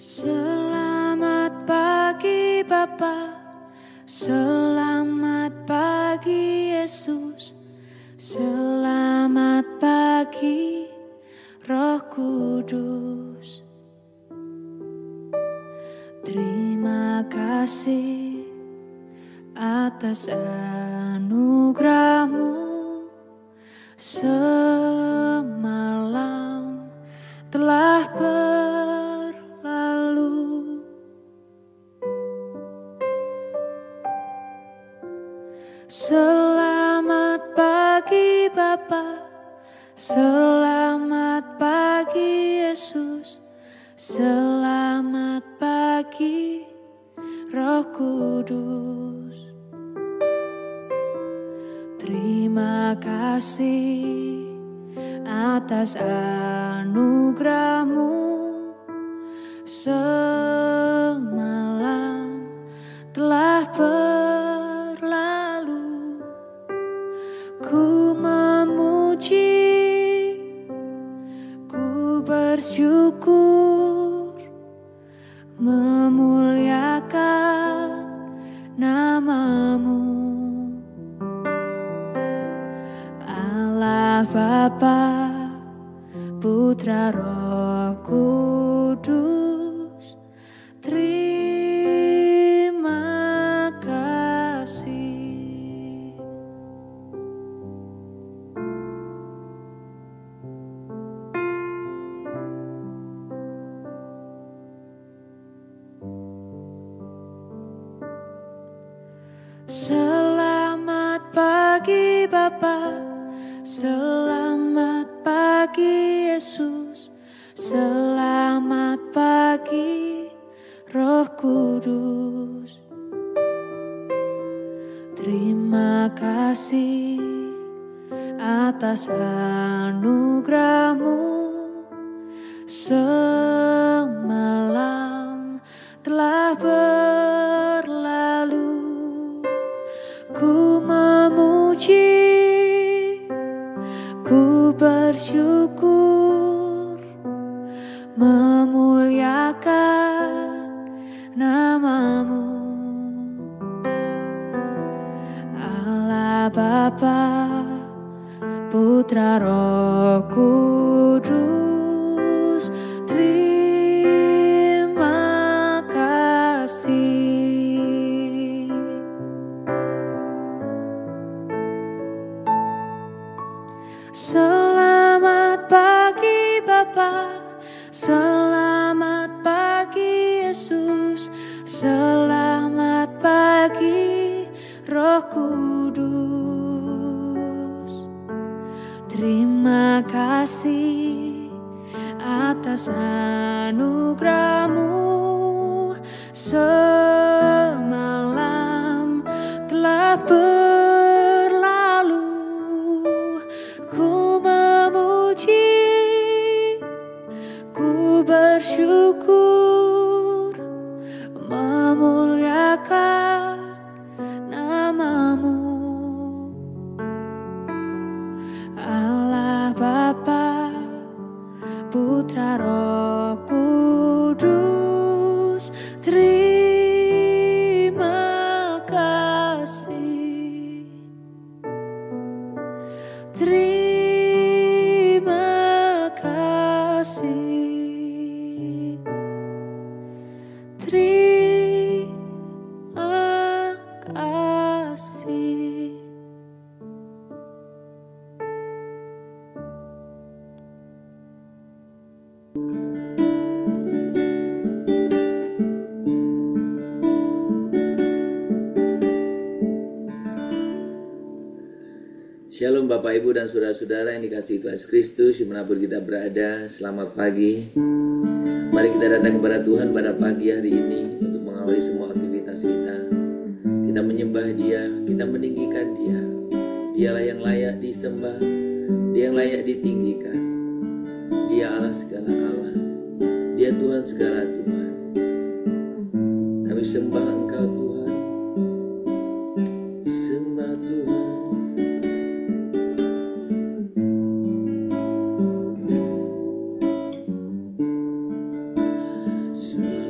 Selamat pagi Bapa, selamat pagi Yesus, selamat pagi Roh Kudus. Terima kasih atas anugerah-Mu, semalam telah berlalu. Selamat pagi Bapa, selamat pagi Yesus, selamat pagi Roh Kudus. Terima kasih atas anugerah-Mu, semalam telah berlalu. Ku memuji, ku bersyukur, memuliakan nama-Mu. Allah Bapa, Putra Roh Kudus, terima kasih. Selamat pagi Bapa, selamat pagi Yesus, selamat pagi Roh Kudus. Terima kasih atas anugerah-Mu, semalam telah berlalu. Ku memuji, ku bersyukur, memuliakan nama-Mu. Allah Bapa, Putra Roh Kudus, terima kasih. Selamat pagi Bapa, selamat pagi Yesus, selamat pagi Roh Kudus. Terima kasih atas anugerah-Mu, semalam telah berlalu. Ku memuji, ku bersyukur, memuliakan nama-Mu. Allah Bapa, Putra Roh Kudus, terima kasih. Terima kasih. Terima kasih. Shalom Bapak Ibu dan Saudara-saudara yang dikasihi Tuhan Yesus Kristus, dimanapun kita berada, selamat pagi. Mari kita datang kepada Tuhan pada pagi hari ini untuk mengawali semua aktivitas kita. Kita menyembah Dia, kita meninggikan Dia. Dialah yang layak disembah, Dia yang layak ditinggikan. Dia Allah segala Allah, Dia Tuhan segala Tuhan. Kami sembah Engkau Tuhan, sembah Tuhan. Semua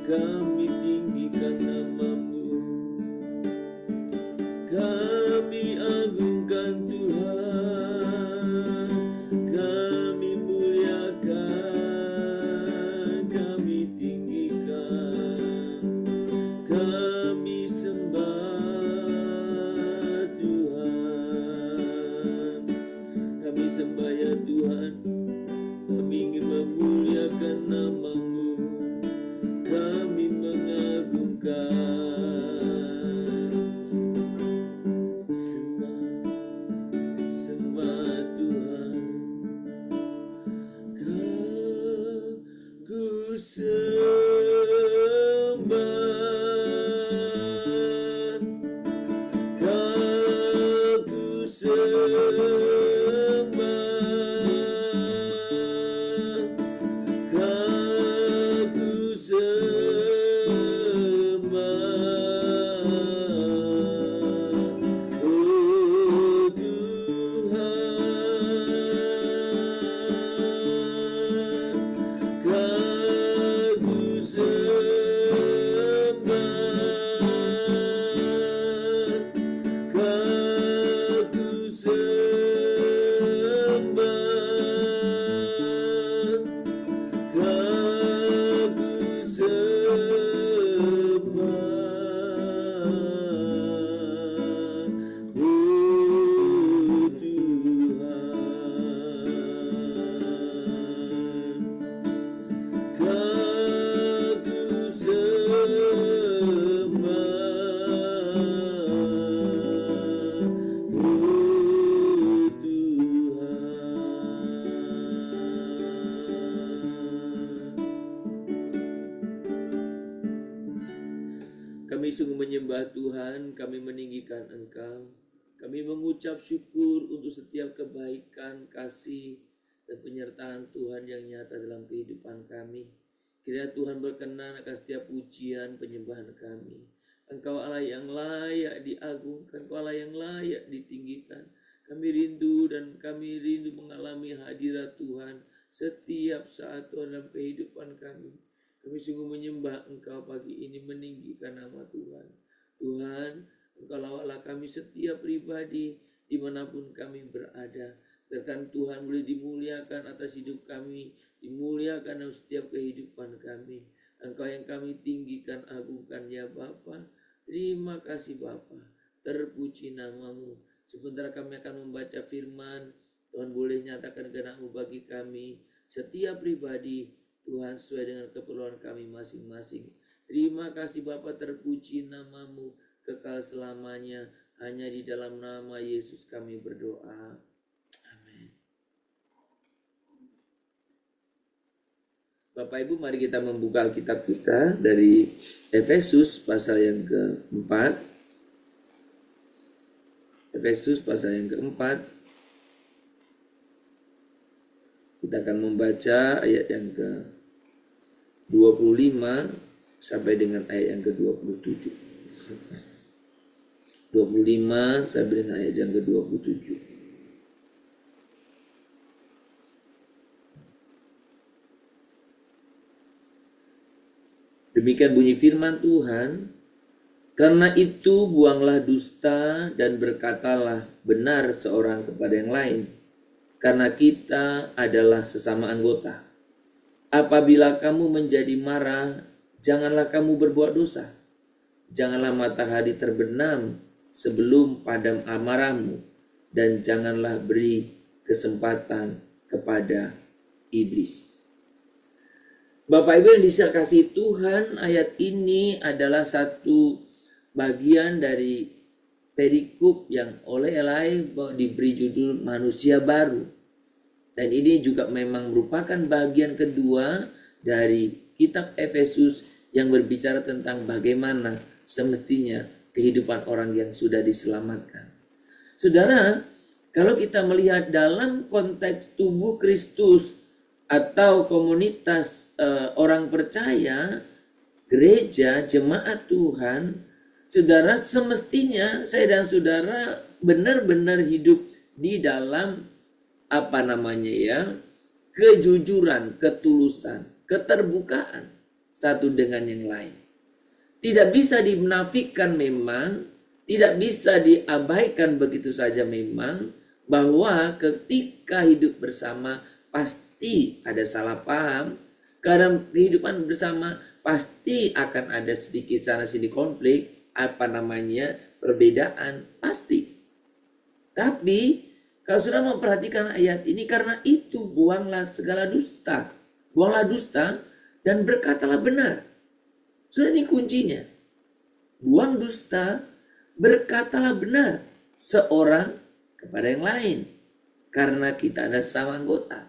kami tinggikan namamu, kami agungkan Tuhan, kami muliakan, kami tinggikan, kami sembah Tuhan, kami sembah ya Tuhan, kami ingin memuliakan namamu, kami mengagungkan. Sembah Tuhan, ku sembah, ku sembah, ku sembah, oh Tuhan, ku sembah, ku sembah, ku sembah, oh Tuhan, ku sembah, oh Tuhan. Kami sungguh menyembah Tuhan, kami meninggikan Engkau. Kami mengucap syukur untuk setiap kebaikan, kasih, dan penyertaan Tuhan yang nyata dalam kehidupan kami. Kiranya Tuhan berkenan akan setiap pujian penyembahan kami. Engkau Allah yang layak diagungkan, Engkau Allah yang layak ditinggikan. Kami rindu mengalami hadirat Tuhan setiap saat Tuhan dalam kehidupan kami. Kami sungguh menyembah Engkau pagi ini, meninggikan nama Tuhan. Tuhan, Engkau Allah kami setiap pribadi dimanapun kami berada. Biarkan Tuhan boleh dimuliakan atas hidup kami, dimuliakan dalam setiap kehidupan kami. Engkau yang kami tinggikan, agungkan ya Bapa. Terima kasih Bapa, terpuji namamu. Sebentar kami akan membaca firman, Tuhan boleh nyatakan kehendak-Mu bagi kami, setiap pribadi, Tuhan sesuai dengan keperluan kami masing-masing. Terima kasih Bapa, terpuji namamu, kekal selamanya. Hanya di dalam nama Yesus kami berdoa. Amin. Bapak Ibu, mari kita membuka Alkitab kita dari Efesus pasal yang keempat. Efesus pasal yang keempat. Kita akan membaca ayat yang ke-25 sampai dengan ayat yang ke-27. 25 sampai dengan ayat yang ke-27. Demikian bunyi firman Tuhan. Karena itu buanglah dusta dan berkatalah benar seorang kepada yang lain. Karena kita adalah sesama anggota. Apabila kamu menjadi marah, janganlah kamu berbuat dosa. Janganlah matahari terbenam sebelum padam amarahmu, dan janganlah beri kesempatan kepada iblis. Bapak Ibu yang dikasihi Tuhan, ayat ini adalah satu bagian dari perikop yang oleh Elai diberi judul manusia baru. Dan ini juga memang merupakan bagian kedua dari kitab Efesus yang berbicara tentang bagaimana semestinya kehidupan orang yang sudah diselamatkan. Saudara, kalau kita melihat dalam konteks tubuh Kristus atau komunitas orang percaya, gereja, jemaat Tuhan, saudara, semestinya saya dan saudara benar-benar hidup di dalam kejujuran, ketulusan, keterbukaan. satu dengan yang lain. Tidak bisa dinafikan memang, tidak bisa diabaikan begitu saja memang, bahwa ketika hidup bersama pasti ada salah paham, karena kehidupan bersama pasti akan ada sedikit sana sini konflik, perbedaan, pasti. Tapi kalau sudah memperhatikan ayat ini, karena itu buanglah segala dusta. Buanglah dusta dan berkatalah benar. Sudah ini kuncinya. Buang dusta, berkatalah benar seorang kepada yang lain. Karena kita ada sesama anggota.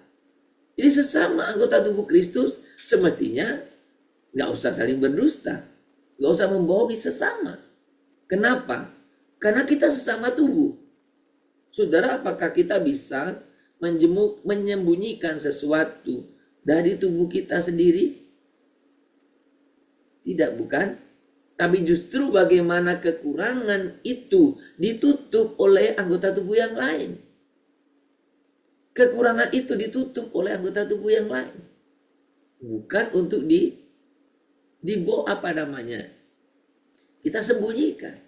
Jadi sesama anggota tubuh Kristus semestinya nggak usah saling berdusta. Nggak usah membohongi sesama. Kenapa? Karena kita sesama tubuh. Saudara, apakah kita bisa menyembunyikan sesuatu dari tubuh kita sendiri? Tidak, bukan? Tapi justru bagaimana kekurangan itu ditutup oleh anggota tubuh yang lain. Kekurangan itu ditutup oleh anggota tubuh yang lain. Bukan untuk kita sembunyikan.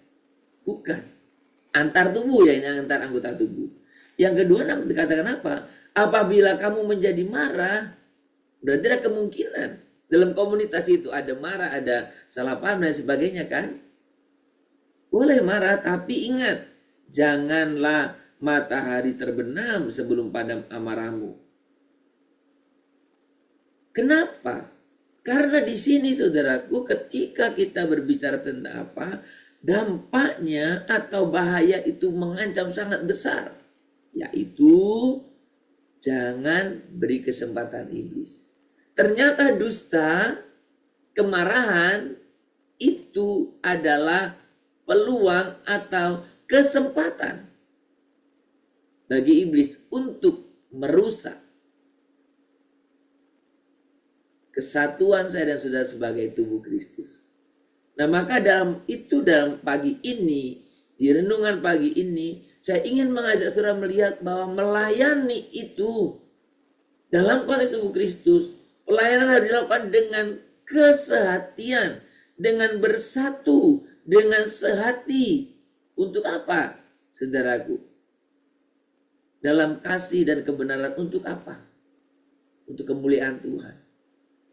Bukan. Antar tubuh ya, ini antar anggota tubuh. Yang kedua dikatakan apa? Apabila kamu menjadi marah, berarti ada kemungkinan dalam komunitas itu ada marah, ada salah paham dan sebagainya kan? Boleh marah, tapi ingat, janganlah matahari terbenam sebelum padam amarahmu. Kenapa? Karena di sini saudaraku, ketika kita berbicara tentang apa, dampaknya atau bahaya itu mengancam sangat besar, yaitu jangan beri kesempatan iblis. Ternyata dusta, kemarahan itu adalah peluang atau kesempatan bagi iblis untuk merusak kesatuan saya dan saudara sebagai tubuh Kristus. Nah, maka dalam pagi ini, di renungan pagi ini, saya ingin mengajak saudara melihat bahwa melayani itu dalam konteks tubuh Kristus, pelayanan harus dilakukan dengan kesehatian, dengan bersatu, dengan sehati. Untuk apa, saudaraku? Dalam kasih dan kebenaran untuk apa? Untuk kemuliaan Tuhan.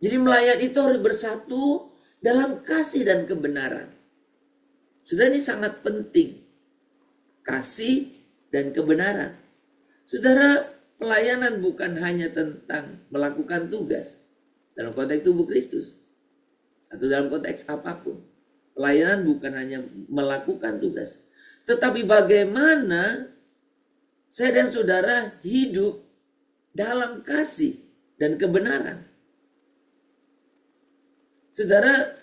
Jadi melayani itu harus bersatu dalam kasih dan kebenaran. Saudara, ini sangat penting. Kasih dan kebenaran. Saudara, pelayanan bukan hanya tentang melakukan tugas dalam konteks tubuh Kristus atau dalam konteks apapun. Pelayanan bukan hanya melakukan tugas, tetapi bagaimana saya dan saudara hidup dalam kasih dan kebenaran. Saudara,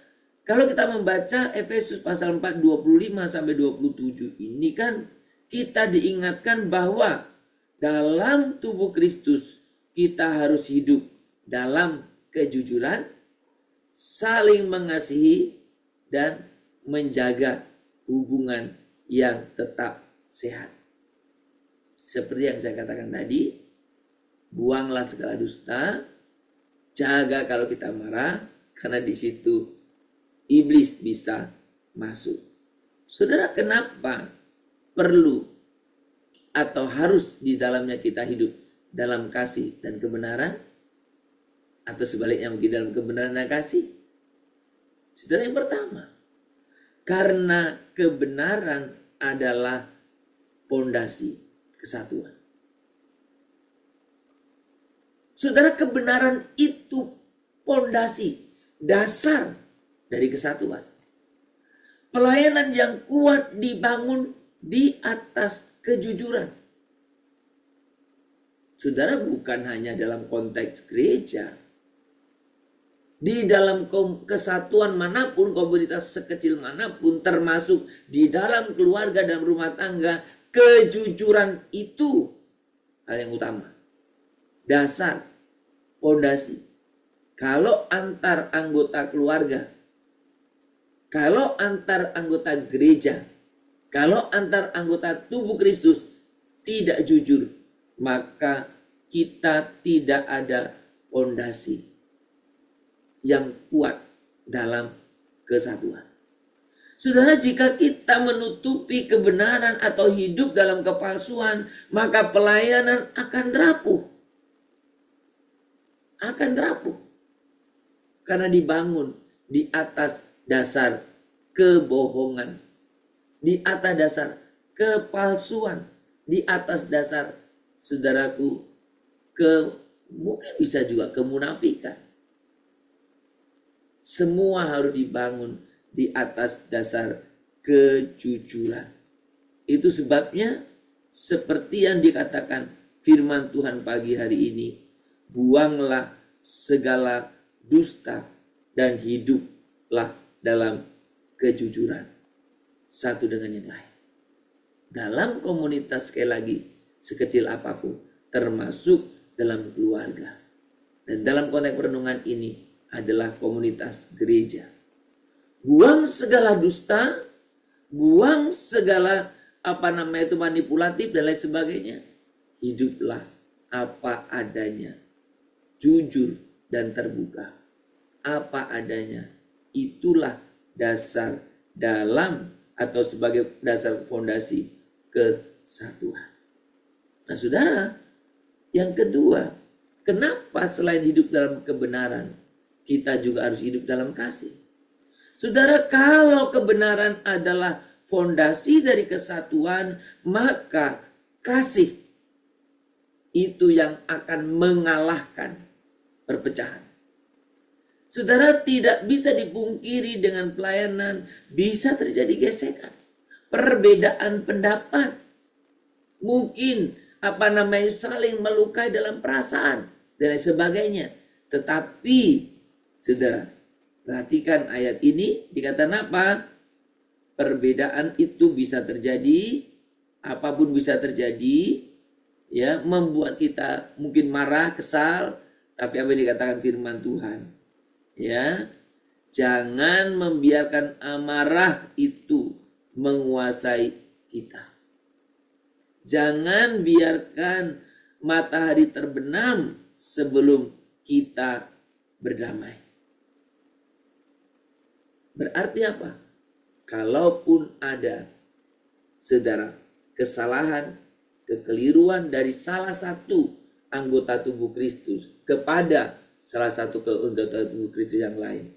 kalau kita membaca Efesus pasal 4, 25-27 ini kan kita diingatkan bahwa dalam tubuh Kristus kita harus hidup dalam kejujuran, saling mengasihi, dan menjaga hubungan yang tetap sehat. Seperti yang saya katakan tadi, buanglah segala dusta, jaga kalau kita marah, karena di situ iblis bisa masuk. Saudara, kenapa perlu atau harus di dalamnya kita hidup dalam kasih dan kebenaran? Atau sebaliknya mungkin dalam kebenaran dan kasih? Saudara, yang pertama, karena kebenaran adalah pondasi kesatuan. Saudara, kebenaran itu pondasi, dasar dari kesatuan. Pelayanan yang kuat dibangun di atas kejujuran. Saudara, bukan hanya dalam konteks gereja. Di dalam kesatuan manapun, komunitas sekecil manapun, termasuk di dalam keluarga dan rumah tangga, kejujuran itu hal yang utama. Dasar, pondasi. Kalau antar anggota keluarga, kalau antar anggota gereja, kalau antar anggota tubuh Kristus tidak jujur, maka kita tidak ada pondasi yang kuat dalam kesatuan. Saudara, jika kita menutupi kebenaran atau hidup dalam kepalsuan, maka pelayanan akan rapuh. Akan rapuh. Karena dibangun di atas dasar kebohongan, di atas dasar kepalsuan, di atas dasar, saudaraku, mungkin bisa juga kemunafikan. Semua harus dibangun di atas dasar kejujuran. Itu sebabnya seperti yang dikatakan firman Tuhan pagi hari ini, buanglah segala dusta dan hiduplah dalam kejujuran satu dengan yang lain. Dalam komunitas, sekali lagi, sekecil apapun, termasuk dalam keluarga. Dan dalam konteks perenungan ini adalah komunitas gereja. Buang segala dusta, buang segala manipulatif dan lain sebagainya. Hiduplah apa adanya, jujur dan terbuka. Apa adanya, itulah dasar dalam atau sebagai dasar fondasi kesatuan. Nah, saudara, yang kedua, kenapa selain hidup dalam kebenaran, kita juga harus hidup dalam kasih? Saudara, kalau kebenaran adalah fondasi dari kesatuan, maka kasih itu yang akan mengalahkan perpecahan. Saudara, tidak bisa dipungkiri dengan pelayanan bisa terjadi gesekan, perbedaan pendapat, mungkin saling melukai dalam perasaan dan lain sebagainya. Tetapi saudara, perhatikan ayat ini, dikatakan apa? Perbedaan itu bisa terjadi, apapun bisa terjadi, ya, membuat kita mungkin marah, kesal, tapi apa yang dikatakan firman Tuhan, ya, jangan membiarkan amarah itu menguasai kita. Jangan biarkan matahari terbenam sebelum kita berdamai. Berarti apa? Kalaupun ada, saudara, kesalahan, kekeliruan dari salah satu anggota tubuh Kristus kepada salah satu anggota tubuh Kristus yang lain,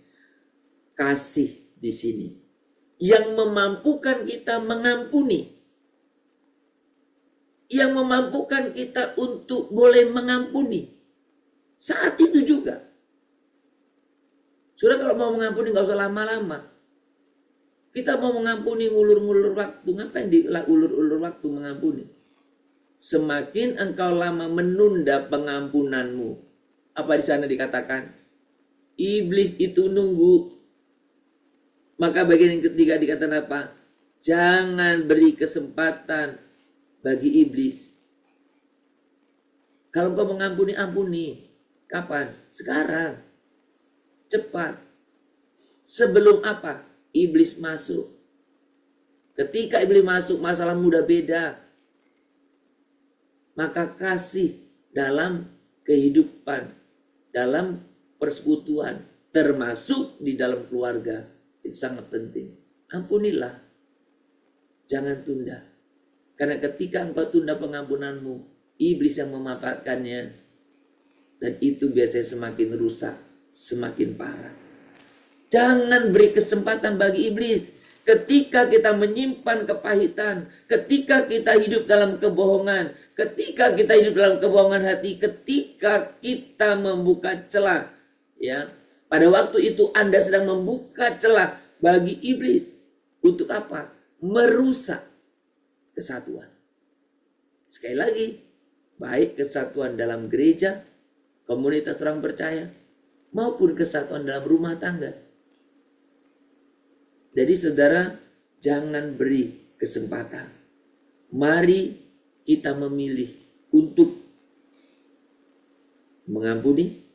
kasih di sini yang memampukan kita mengampuni, yang memampukan kita untuk boleh mengampuni saat itu juga. Sudah, kalau mau mengampuni nggak usah lama-lama. Kita mau mengampuni ngulur-ngulur waktu. Ngapain diulur-ulur waktu mengampuni? Semakin engkau lama menunda pengampunanmu, apa di sana dikatakan? Iblis itu nunggu. Maka bagian yang ketiga dikatakan apa? Jangan beri kesempatan bagi iblis. Kalau engkau mengampuni, ampuni. Kapan? Sekarang. Cepat. Sebelum apa? Iblis masuk. Ketika iblis masuk, masalah mudah beda. Maka kasih dalam kehidupan, dalam persekutuan, termasuk di dalam keluarga, itu sangat penting. Ampunilah. Jangan tunda. Karena ketika engkau tunda pengampunanmu, iblis yang memanfaatkannya. Dan itu biasanya semakin rusak, semakin parah. Jangan beri kesempatan bagi iblis. Ketika kita menyimpan kepahitan, ketika kita hidup dalam kebohongan, ketika kita hidup dalam kebohongan hati, ketika kita membuka celah, ya, pada waktu itu Anda sedang membuka celah bagi iblis. Untuk apa? Merusak kesatuan. Sekali lagi, baik kesatuan dalam gereja, komunitas orang percaya, maupun kesatuan dalam rumah tangga. Jadi saudara, jangan beri kesempatan. Mari kita memilih untuk mengampuni,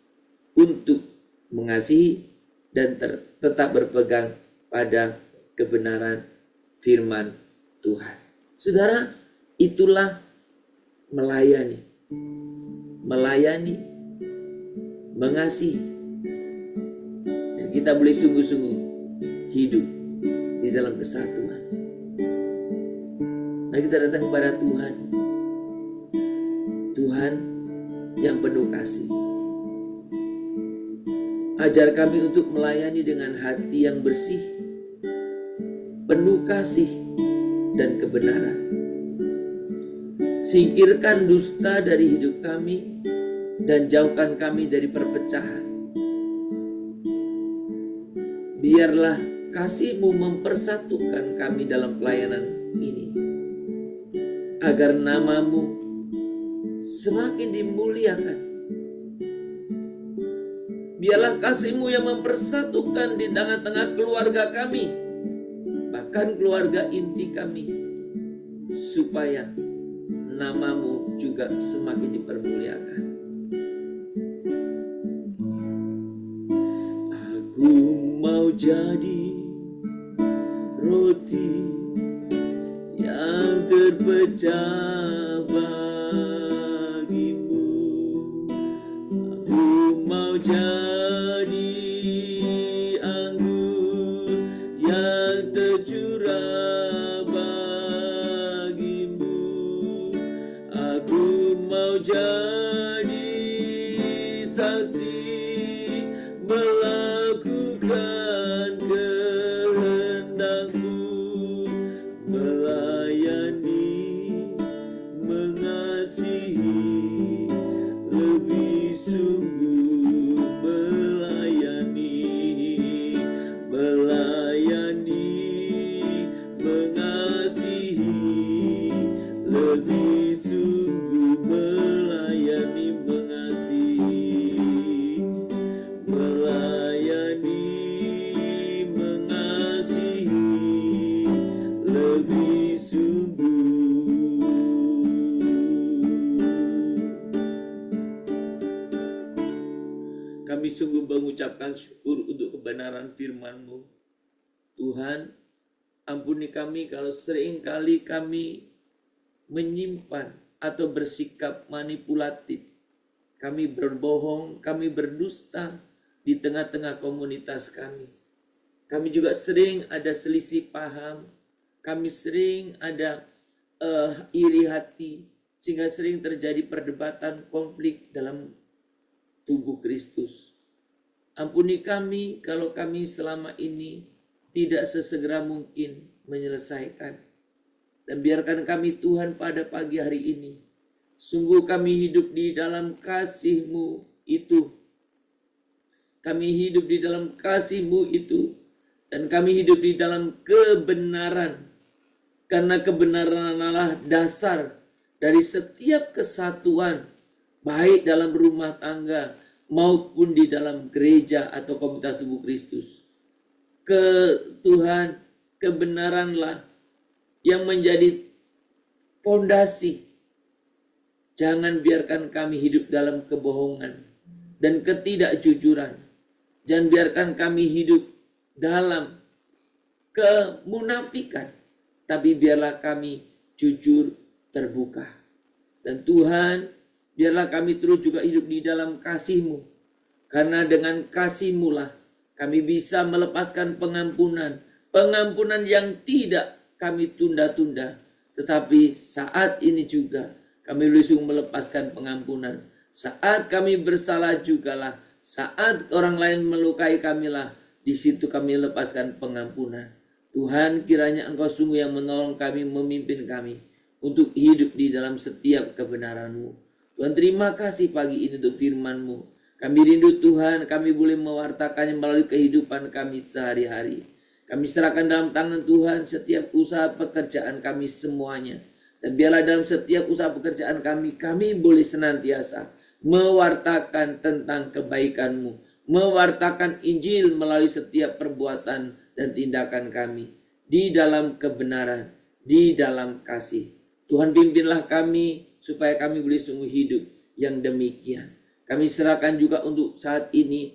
untuk mengasihi, dan tetap berpegang pada kebenaran firman Tuhan. Saudara, itulah melayani, mengasihi. Dan kita boleh sungguh-sungguh hidup di dalam kesatuan. Mari kita datang kepada Tuhan. Tuhan yang penuh kasih. Ajar kami untuk melayani dengan hati yang bersih, penuh kasih dan kebenaran. Singkirkan dusta dari hidup kami dan jauhkan kami dari perpecahan. Biarlah kasih-Mu mempersatukan kami dalam pelayanan ini, agar nama-Mu semakin dimuliakan. Biarlah kasih-Mu yang mempersatukan di tengah-tengah keluarga kami, bahkan keluarga inti kami, supaya nama-Mu juga semakin dipermuliakan. Aku mau jadi roti yang terpecah bagimu. Aku mau jadi anggur yang tercurah bagimu. Aku mau jadi saksi melakukan kehendak-Mu, melayani, mengasihi, lebih sungguh melayani, mengasihi, lebih sungguh melayani, mengasihi, lebih sungguh. Kami sungguh mengucapkan syukur untuk kebenaran firman-Mu. Tuhan, ampuni kami kalau seringkali kami menyimpan atau bersikap manipulatif. Kami berbohong, kami berdusta di tengah-tengah komunitas kami. Kami juga sering ada selisih paham. Kami sering ada iri hati, sehingga sering terjadi perdebatan, konflik dalam tubuh Kristus. Ampuni kami kalau kami selama ini tidak sesegera mungkin menyelesaikan. Dan biarkan kami Tuhan pada pagi hari ini, sungguh kami hidup di dalam kasih-Mu itu. Kami hidup di dalam kasih-Mu itu. Dan kami hidup di dalam kebenaran. Karena kebenaran adalah dasar dari setiap kesatuan, baik dalam rumah tangga maupun di dalam gereja atau komunitas tubuh Kristus. Tuhan, kebenaranlah yang menjadi pondasi. Jangan biarkan kami hidup dalam kebohongan dan ketidakjujuran. Jangan biarkan kami hidup dalam kemunafikan, tapi biarlah kami jujur, terbuka. Dan Tuhan, biarlah kami terus juga hidup di dalam kasih-Mu. Karena dengan kasih-Mu lah kami bisa melepaskan pengampunan. Pengampunan yang tidak kami tunda-tunda. Tetapi saat ini juga kami langsung melepaskan pengampunan. Saat kami bersalah jugalah. Saat orang lain melukai kamilah, di situ kami lepaskan pengampunan. Tuhan, kiranya Engkau sungguh yang menolong kami, memimpin kami untuk hidup di dalam setiap kebenaran-Mu. Tuhan, terima kasih pagi ini untuk firman-Mu. Kami rindu Tuhan, kami boleh mewartakannya melalui kehidupan kami sehari-hari. Kami serahkan dalam tangan Tuhan setiap usaha pekerjaan kami semuanya. Dan biarlah dalam setiap usaha pekerjaan kami boleh senantiasa mewartakan tentang kebaikan-Mu, mewartakan Injil melalui setiap perbuatan dan tindakan kami di dalam kebenaran, di dalam kasih. Tuhan, pimpinlah kami supaya kami boleh sungguh hidup yang demikian. Kami serahkan juga untuk saat ini,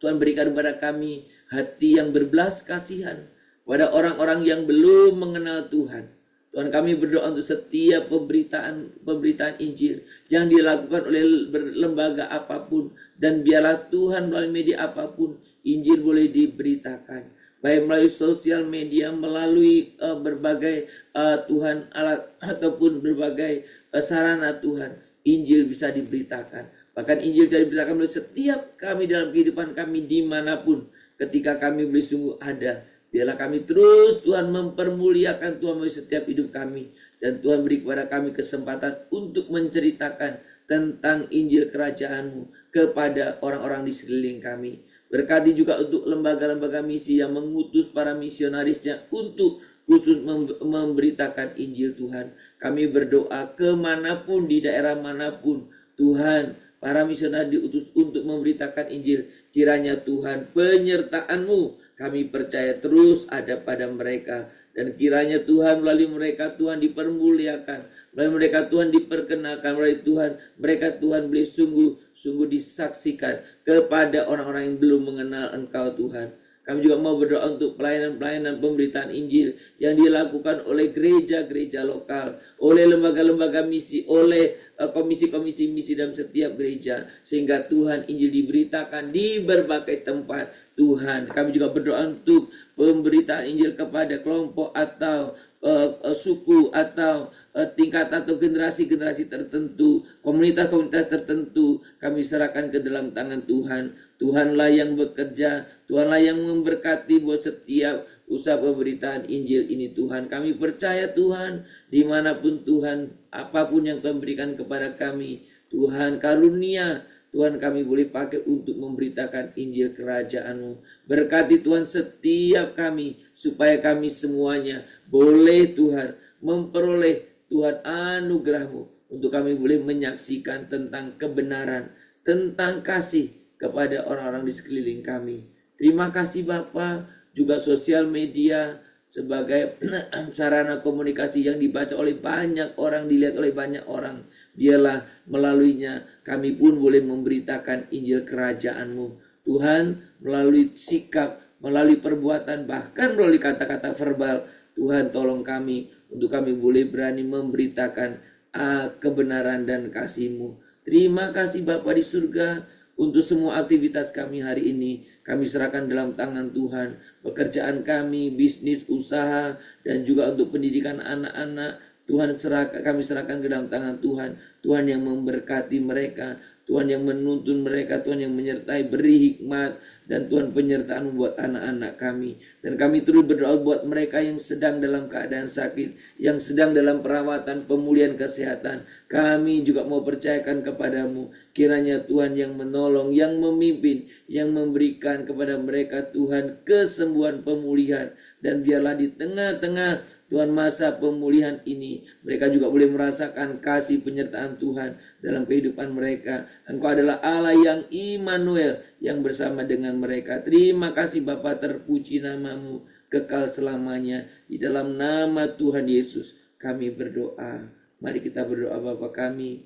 Tuhan berikan kepada kami hati yang berbelas kasihan pada orang-orang yang belum mengenal Tuhan. Tuhan, kami berdoa untuk setiap pemberitaan Injil yang dilakukan oleh lembaga apapun, dan biarlah Tuhan melalui media apapun Injil boleh diberitakan, baik melalui sosial media, melalui berbagai Tuhan alat ataupun berbagai sarana Tuhan, Injil bisa diberitakan. Bahkan Injil bisa diberitakan melalui setiap kami dalam kehidupan kami dimanapun, ketika kami boleh sungguh ada. Biarlah kami terus Tuhan mempermuliakan Tuhan melalui setiap hidup kami. Dan Tuhan beri kepada kami kesempatan untuk menceritakan tentang Injil kerajaan-Mu kepada orang-orang di sekeliling kami. Berkati juga untuk lembaga-lembaga misi yang mengutus para misionarisnya untuk khusus memberitakan Injil Tuhan. Kami berdoa kemanapun, di daerah manapun, Tuhan, para misionaris diutus untuk memberitakan Injil. Kiranya Tuhan, penyertaan-Mu kami percaya terus ada pada mereka. Dan kiranya Tuhan melalui mereka Tuhan dipermuliakan, melalui mereka Tuhan diperkenalkan, melalui Tuhan mereka Tuhan boleh sungguh disaksikan kepada orang-orang yang belum mengenal Engkau Tuhan. Kami juga mau berdoa untuk pelayanan-pelayanan pemberitaan Injil yang dilakukan oleh gereja-gereja lokal, oleh lembaga-lembaga misi, oleh komisi-komisi misi dalam setiap gereja, sehingga Tuhan Injil diberitakan di berbagai tempat. Tuhan, kami juga berdoa untuk pemberitaan Injil kepada kelompok atau suku atau tingkat atau generasi-generasi tertentu, komunitas-komunitas tertentu, kami serahkan ke dalam tangan Tuhan. Tuhanlah yang bekerja, Tuhanlah yang memberkati buat setiap usaha pemberitaan Injil ini Tuhan. Kami percaya Tuhan, dimanapun Tuhan, apapun yang Tuhan berikan kepada kami, Tuhan karunia, Tuhan kami boleh pakai untuk memberitakan Injil kerajaan-Mu. Berkati Tuhan setiap kami, supaya kami semuanya boleh Tuhan memperoleh Tuhan anugerah-Mu, untuk kami boleh menyaksikan tentang kebenaran, tentang kasih kepada orang-orang di sekeliling kami. Terima kasih Bapa, juga sosial media sebagai sarana komunikasi yang dibaca oleh banyak orang, dilihat oleh banyak orang. Biarlah melaluinya kami pun boleh memberitakan Injil kerajaan-Mu. Tuhan, melalui sikap, melalui perbuatan, bahkan melalui kata-kata verbal, Tuhan tolong kami untuk kami boleh berani memberitakan kebenaran dan kasih-Mu. Terima kasih Bapa di surga. Untuk semua aktivitas kami hari ini, kami serahkan dalam tangan Tuhan. Pekerjaan kami, bisnis, usaha, dan juga untuk pendidikan anak-anak, Tuhan kami serahkan ke dalam tangan Tuhan. Tuhan yang memberkati mereka, Tuhan yang menuntun mereka, Tuhan yang menyertai, beri hikmat, dan Tuhan penyertaan buat anak-anak kami. Dan kami terus berdoa buat mereka yang sedang dalam keadaan sakit, yang sedang dalam perawatan pemulihan kesehatan. Kami juga mau percayakan kepadamu, kiranya Tuhan yang menolong, yang memimpin, yang memberikan kepada mereka Tuhan kesembuhan pemulihan. Dan biarlah di tengah-tengah Tuhan masa pemulihan ini, mereka juga boleh merasakan kasih penyertaan Tuhan dalam kehidupan mereka. Engkau adalah Allah yang Immanuel, yang bersama dengan mereka. Terima kasih Bapa, terpuji nama-Mu kekal selamanya. Di dalam nama Tuhan Yesus kami berdoa. Mari kita berdoa. Bapa kami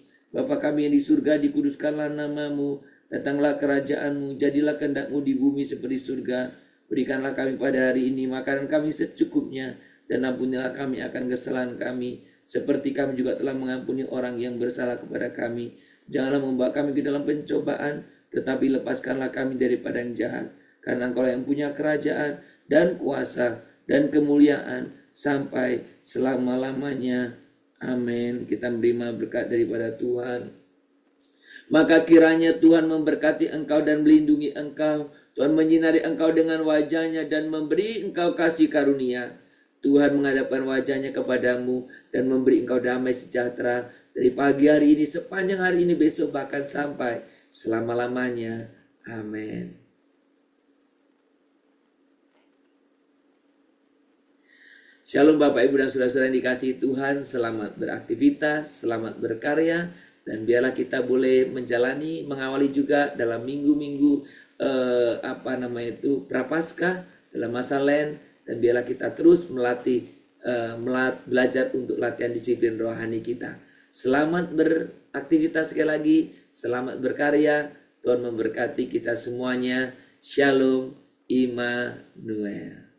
yang di surga, dikuduskanlah nama-Mu, datanglah kerajaan-Mu, jadilah kehendak-Mu di bumi seperti surga. Berikanlah kami pada hari ini makanan kami secukupnya, dan ampunilah kami akan kesalahan kami, seperti kami juga telah mengampuni orang yang bersalah kepada kami. Janganlah membawa kami ke dalam pencobaan, tetapi lepaskanlah kami daripada yang jahat. Karena Engkau yang punya kerajaan dan kuasa dan kemuliaan sampai selama-lamanya. Amin. Kita menerima berkat daripada Tuhan. Maka kiranya Tuhan memberkati engkau dan melindungi engkau. Tuhan menyinari engkau dengan wajah-Nya dan memberi engkau kasih karunia. Tuhan menghadapkan wajah-Nya kepadamu dan memberi engkau damai sejahtera dari pagi hari ini, sepanjang hari ini, besok, bahkan sampai selama-lamanya. Amin. Shalom Bapak Ibu dan Saudara-saudara yang dikasihi Tuhan. Selamat beraktivitas, selamat berkarya, dan biarlah kita boleh menjalani, mengawali juga dalam minggu-minggu Prapaskah, dalam masa Lent. Dan biarlah kita terus belajar untuk latihan disiplin rohani kita. Selamat beraktivitas sekali lagi, selamat berkarya. Tuhan memberkati kita semuanya. Shalom Immanuel.